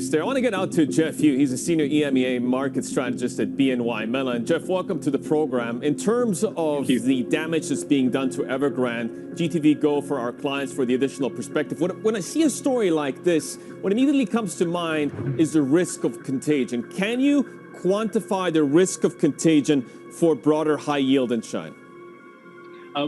Thanks there. I want to get out to Jeff Yu. He's a senior EMEA market strategist at BNY Mellon. Jeff, welcome to the program. In terms of the damage that's being done to Evergrande, GTV Go for our clients for the additional perspective, when I see a story like this, what immediately comes to mind is the risk of contagion. Can you quantify the risk of contagion for broader high yield in China?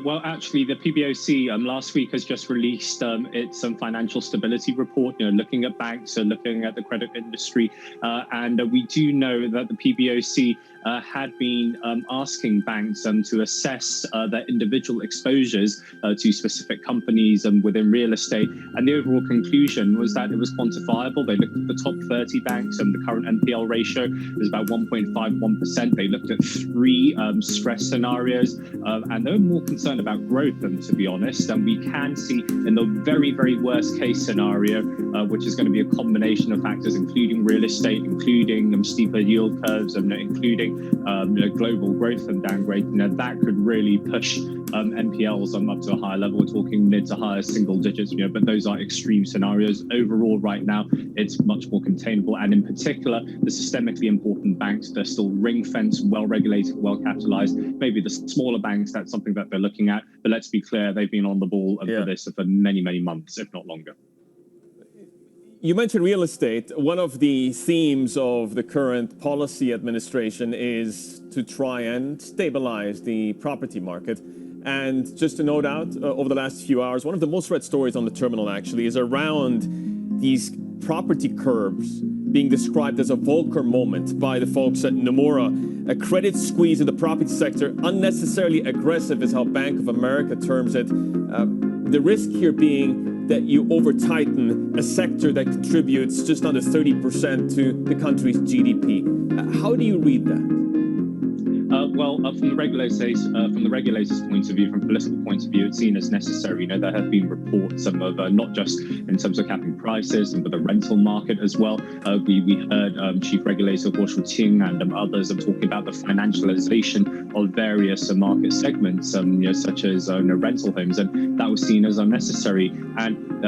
Well, actually, the PBOC last week has just released its financial stability report, looking at banks, looking at the credit industry. And we do know that the PBOC had been asking banks to assess their individual exposures to specific companies within real estate. And the overall conclusion was that it was quantifiable. They looked at the top 30 banks, and the current NPL ratio is about 1.51%. They looked at 3 stress scenarios, and they were more concerned about growth, to be honest. And we can see in the very, very worst case scenario, which is going to be a combination of factors, including real estate, including steeper yield curves, and including global growth and downgrade, that could really push NPLs up to a higher level. We're talking mid to higher single digits, but those are extreme scenarios. Overall, right now, it's much more containable. And in particular, the systemically important banks, they're still ring-fenced, well-regulated, well-capitalized. Maybe the smaller banks, that's something that they're looking at. But let's be clear, they've been on the ball for this for many, many months, if not longer. You mentioned real estate. One of the themes of the current policy administration is to try and stabilize the property market. And just to note out, over the last few hours, one of the most read stories on the terminal actually is around these property curbs being described as a Volcker moment by the folks at Nomura. A credit squeeze in the property sector, unnecessarily aggressive is how Bank of America terms it. The risk here being that you over-tighten a sector that contributes just under 30% to the country's GDP. How do you read that? From the regulators' point of view, from a political point of view, it's seen as necessary. There have been reports of not just in terms of capping prices, but the rental market as well. We heard Chief Regulator Guo Shuqing and others talking about the financialization of various market segments, such as rental homes, and that was seen as unnecessary. And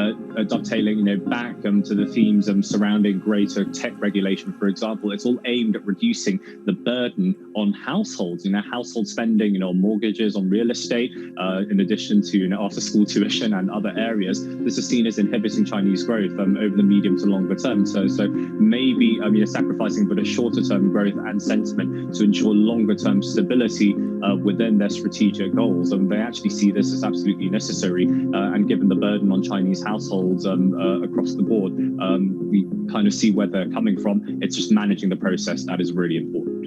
dovetailing, back to the themes surrounding greater tech regulation, for example, it's all aimed at reducing the burden on households, household spending, on mortgages, on real estate, in addition to after-school tuition and other areas. This is seen as inhibiting Chinese growth over the medium to longer term. So maybe sacrificing a bit of shorter-term growth and sentiment to ensure longer-term stability within their strategic goals. They actually see this as absolutely necessary. And given the burden on Chinese households across the board, we kind of see where they're coming from. It's just managing the process that is really important.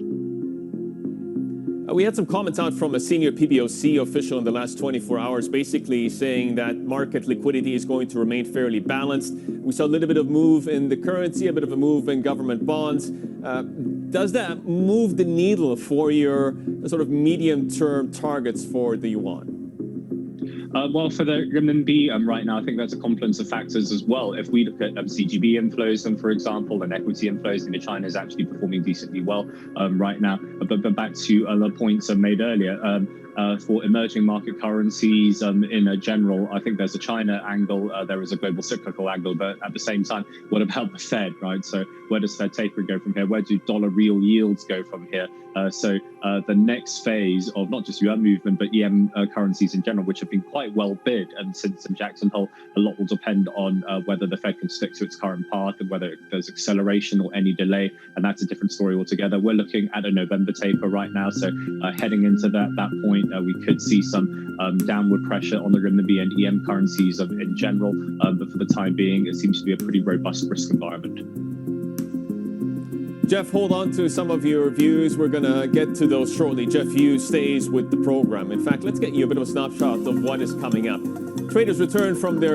We had some comments out from a senior PBOC official in the last 24 hours, basically saying that market liquidity is going to remain fairly balanced. We saw a little bit of move in the currency, a bit of a move in government bonds. Does that move the needle for your sort of medium-term targets for the yuan? Well, for the renminbi right now, I think that's a confluence of factors as well. If we look at CGB inflows, for example, and equity inflows, China is actually performing decently well right now. But back to the points I made earlier, for emerging market currencies in general, I think there's a China angle, there is a global cyclical angle, but at the same time, what about the Fed, right? So where does Fed tapering go from here? Where do dollar real yields go from here? So the next phase of not just yuan movement, but EM currencies in general, which have been quite well bid since Jackson Hole, a lot will depend on whether the Fed can stick to its current path and whether there's acceleration or any delay. And that's a different story altogether. We're looking at a November taper right now. So heading into that point, we could see some downward pressure on the renminbi and EM currencies in general. But for the time being, it seems to be a pretty robust risk environment. Jeff, hold on to some of your views. We're going to get to those shortly. Jeff Yu stays with the program. In fact, let's get you a bit of a snapshot of what is coming up. Traders return from their